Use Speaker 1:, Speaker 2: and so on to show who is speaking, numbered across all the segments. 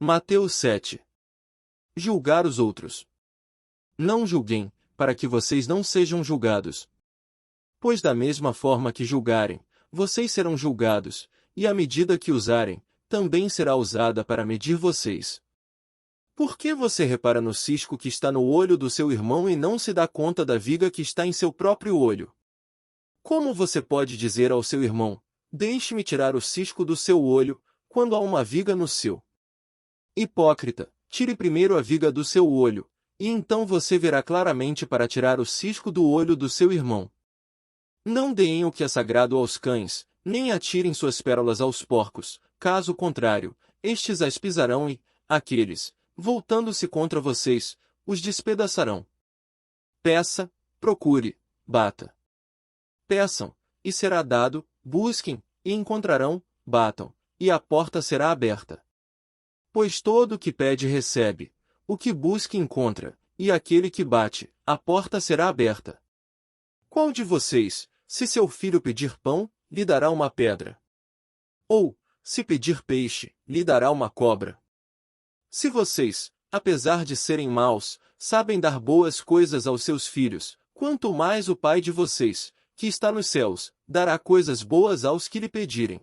Speaker 1: Mateus 7. Julgar os outros. Não julguem, para que vocês não sejam julgados. Pois da mesma forma que julgarem, vocês serão julgados, e a medida que usarem, também será usada para medir vocês. Por que você repara no cisco que está no olho do seu irmão e não se dá conta da viga que está em seu próprio olho? Como você pode dizer ao seu irmão, deixe-me tirar o cisco do seu olho, quando há uma viga no seu? Hipócrita, tire primeiro a viga do seu olho, e então você verá claramente para tirar o cisco do olho do seu irmão. Não deem o que é sagrado aos cães, nem atirem suas pérolas aos porcos, caso contrário, estes as pisarão e, aqueles, voltando-se contra vocês, os despedaçarão. Peça, procure, bata. Peçam, e será dado, busquem, e encontrarão, batam, e a porta será aberta. Pois todo o que pede recebe, o que busca encontra, e aquele que bate, a porta será aberta. Qual de vocês, se seu filho pedir pão, lhe dará uma pedra? Ou, se pedir peixe, lhe dará uma cobra? Se vocês, apesar de serem maus, sabem dar boas coisas aos seus filhos, quanto mais o Pai de vocês, que está nos céus, dará coisas boas aos que lhe pedirem.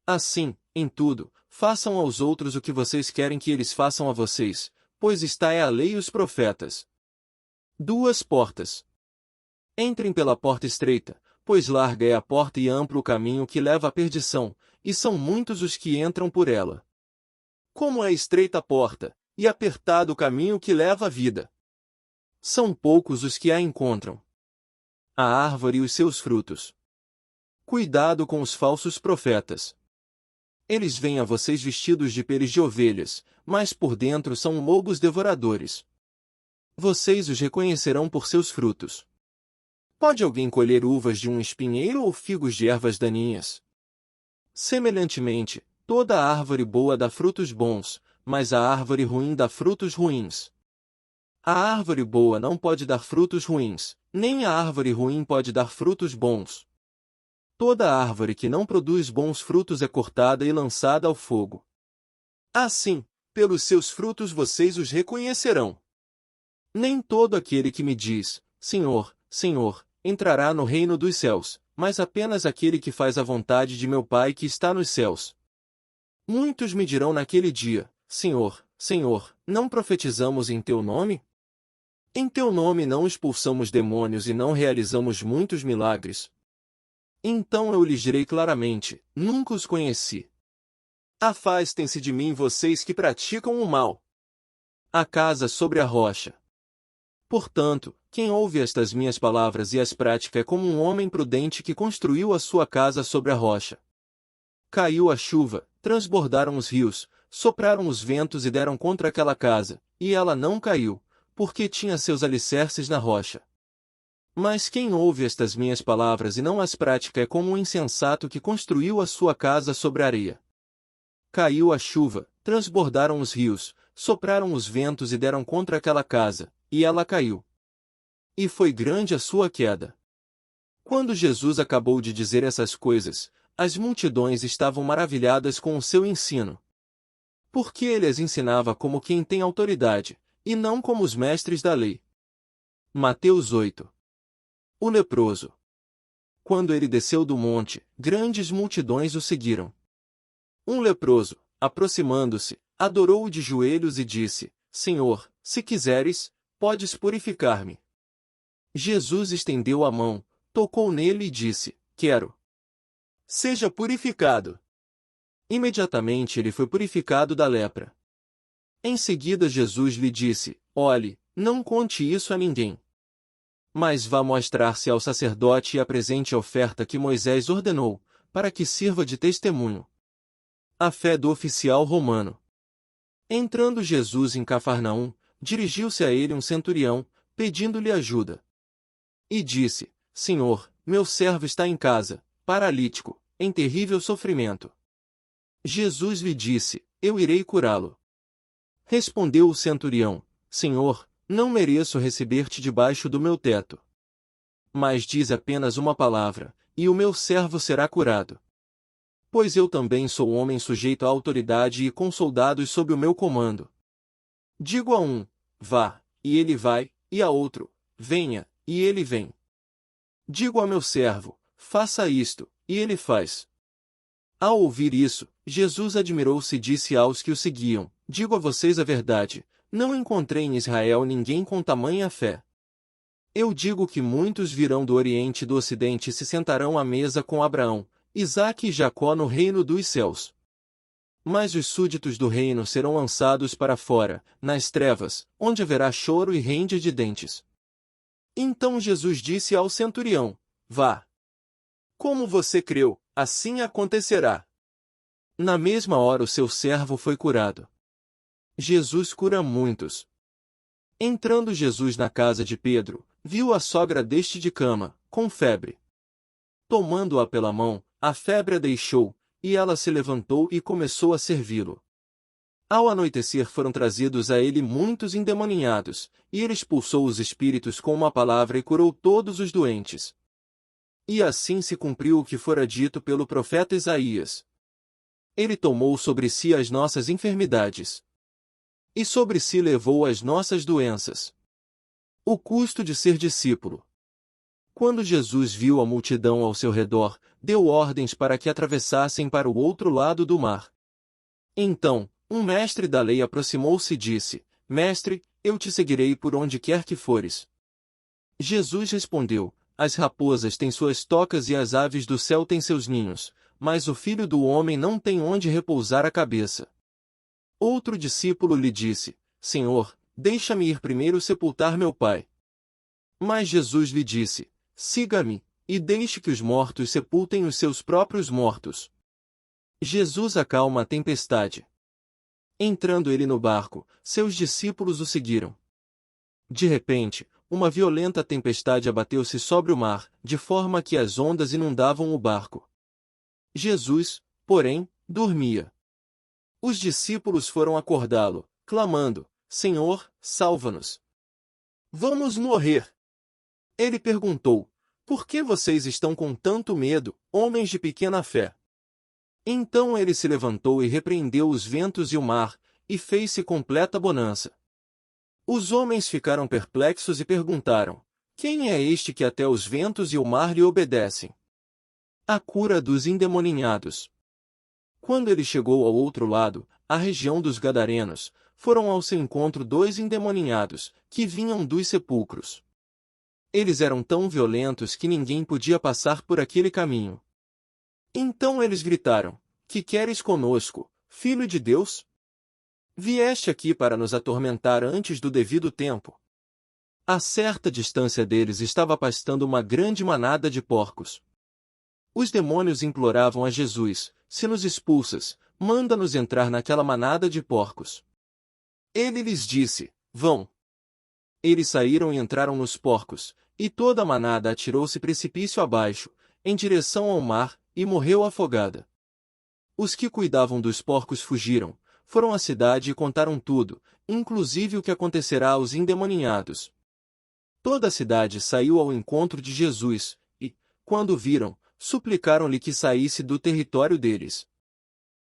Speaker 1: Assim, em tudo, façam aos outros o que vocês querem que eles façam a vocês, pois está é a lei e os profetas. Duas portas. Entrem pela porta estreita, pois larga é a porta e amplo o caminho que leva à perdição, e são muitos os que entram por ela. Como é estreita a porta, e apertado o caminho que leva à vida. São poucos os que a encontram. A árvore e os seus frutos. Cuidado com os falsos profetas. Eles vêm a vocês vestidos de peles de ovelhas, mas por dentro são lobos devoradores. Vocês os reconhecerão por seus frutos. Pode alguém colher uvas de um espinheiro ou figos de ervas daninhas? Semelhantemente, toda árvore boa dá frutos bons, mas a árvore ruim dá frutos ruins. A árvore boa não pode dar frutos ruins, nem a árvore ruim pode dar frutos bons. Toda árvore que não produz bons frutos é cortada e lançada ao fogo. Assim, pelos seus frutos vocês os reconhecerão. Nem todo aquele que me diz, Senhor, Senhor, entrará no reino dos céus, mas apenas aquele que faz a vontade de meu Pai que está nos céus. Muitos me dirão naquele dia, Senhor, Senhor, não profetizamos em teu nome? Em teu nome não expulsamos demônios e não realizamos muitos milagres? Então eu lhes direi claramente, nunca os conheci. Afastem-se de mim vocês que praticam o mal. A casa sobre a rocha. Portanto, quem ouve estas minhas palavras e as pratica é como um homem prudente que construiu a sua casa sobre a rocha. Caiu a chuva, transbordaram os rios, sopraram os ventos e deram contra aquela casa, e ela não caiu, porque tinha seus alicerces na rocha. Mas quem ouve estas minhas palavras e não as pratica é como um insensato que construiu a sua casa sobre a areia. Caiu a chuva, transbordaram os rios, sopraram os ventos e deram contra aquela casa, e ela caiu. E foi grande a sua queda. Quando Jesus acabou de dizer essas coisas, as multidões estavam maravilhadas com o seu ensino. Porque ele as ensinava como quem tem autoridade, e não como os mestres da lei. Mateus 8. O leproso. Quando ele desceu do monte, grandes multidões o seguiram. Um leproso, aproximando-se, adorou-o de joelhos e disse, Senhor, se quiseres, podes purificar-me. Jesus estendeu a mão, tocou nele e disse, quero. Seja purificado. Imediatamente ele foi purificado da lepra. Em seguida Jesus lhe disse, olhe, não conte isso a ninguém. Mas vá mostrar-se ao sacerdote e apresente a oferta que Moisés ordenou, para que sirva de testemunho. A fé do oficial romano. Entrando Jesus em Cafarnaum, dirigiu-se a ele um centurião, pedindo-lhe ajuda. E disse, Senhor, meu servo está em casa, paralítico, em terrível sofrimento. Jesus lhe disse, eu irei curá-lo. Respondeu o centurião, Senhor, não mereço receber-te debaixo do meu teto. Mas diz apenas uma palavra, e o meu servo será curado. Pois eu também sou homem sujeito à autoridade e com soldados sob o meu comando. Digo a um, vá, e ele vai, e a outro, venha, e ele vem. Digo a meu servo, faça isto, e ele faz. Ao ouvir isso, Jesus admirou-se e disse aos que o seguiam, digo a vocês a verdade, não encontrei em Israel ninguém com tamanha fé. Eu digo que muitos virão do Oriente e do Ocidente e se sentarão à mesa com Abraão, Isaque e Jacó no reino dos céus. Mas os súditos do reino serão lançados para fora, nas trevas, onde haverá choro e ranger de dentes. Então Jesus disse ao centurião, vá. Como você creu, assim acontecerá. Na mesma hora o seu servo foi curado. Jesus cura muitos. Entrando Jesus na casa de Pedro, viu a sogra deste de cama, com febre. Tomando-a pela mão, a febre a deixou, e ela se levantou e começou a servi-lo. Ao anoitecer foram trazidos a ele muitos endemoniados, e ele expulsou os espíritos com uma palavra e curou todos os doentes. E assim se cumpriu o que fora dito pelo profeta Isaías. Ele tomou sobre si as nossas enfermidades. E sobre si levou as nossas doenças. O custo de ser discípulo. Quando Jesus viu a multidão ao seu redor, deu ordens para que atravessassem para o outro lado do mar. Então, um mestre da lei aproximou-se e disse, Mestre, eu te seguirei por onde quer que fores. Jesus respondeu, as raposas têm suas tocas e as aves do céu têm seus ninhos, mas o Filho do Homem não tem onde repousar a cabeça. Outro discípulo lhe disse, Senhor, deixa-me ir primeiro sepultar meu pai. Mas Jesus lhe disse, siga-me, e deixe que os mortos sepultem os seus próprios mortos. Jesus acalma a tempestade. Entrando ele no barco, seus discípulos o seguiram. De repente, uma violenta tempestade abateu-se sobre o mar, de forma que as ondas inundavam o barco. Jesus, porém, dormia. Os discípulos foram acordá-lo, clamando, Senhor, salva-nos. Vamos morrer. Ele perguntou, por que vocês estão com tanto medo, homens de pequena fé? Então ele se levantou e repreendeu os ventos e o mar, e fez-se completa bonança. Os homens ficaram perplexos e perguntaram, quem é este que até os ventos e o mar lhe obedecem? A cura dos endemoninhados. Quando ele chegou ao outro lado, a região dos Gadarenos, foram ao seu encontro dois endemoninhados, que vinham dos sepulcros. Eles eram tão violentos que ninguém podia passar por aquele caminho. Então eles gritaram, que queres conosco, Filho de Deus? Vieste aqui para nos atormentar antes do devido tempo. A certa distância deles estava pastando uma grande manada de porcos. Os demônios imploravam a Jesus, se nos expulsas, manda-nos entrar naquela manada de porcos. Ele lhes disse, vão. Eles saíram e entraram nos porcos, e toda a manada atirou-se precipício abaixo, em direção ao mar, e morreu afogada. Os que cuidavam dos porcos fugiram, foram à cidade e contaram tudo, inclusive o que acontecerá aos endemoninhados. Toda a cidade saiu ao encontro de Jesus, e, quando o viram, suplicaram-lhe que saísse do território deles.